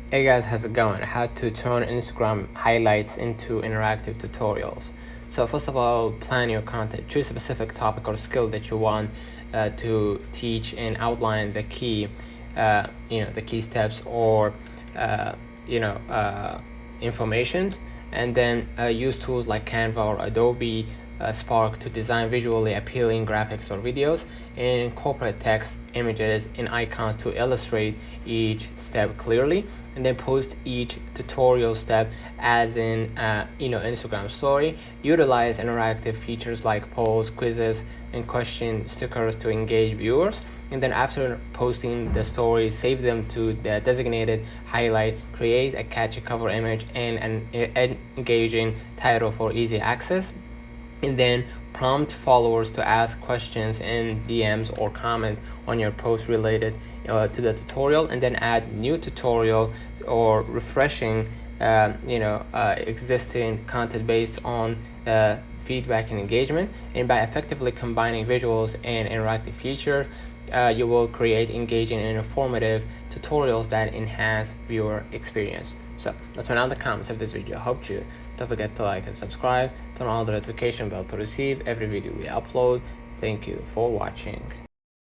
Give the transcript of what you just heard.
Hey guys, how's it going? How to turn Instagram highlights into interactive tutorials. So first of all, plan your content. Choose a specific topic or skill that you want to teach and outline the key, the key steps or information, and then use tools like Canva or Adobe Spark to design visually appealing graphics or videos, and incorporate text, images, and icons to illustrate each step clearly, and then post each tutorial step as in Instagram story. Utilize interactive features like polls, quizzes, and question stickers to engage viewers, and then after posting the stories, save them to the designated highlight. Create a catchy cover image and an engaging title for easy access, and then prompt followers to ask questions in DMs or comment on your post related to the tutorial, and then add new tutorial or refreshing existing content based on feedback and engagement. And by effectively combining visuals and interactive features, you will create engaging and informative tutorials that enhance viewer experience. So let me know in the comments if this video helped you. Don't forget to like and subscribe, turn on the notification bell to receive every video we upload. Thank you for watching.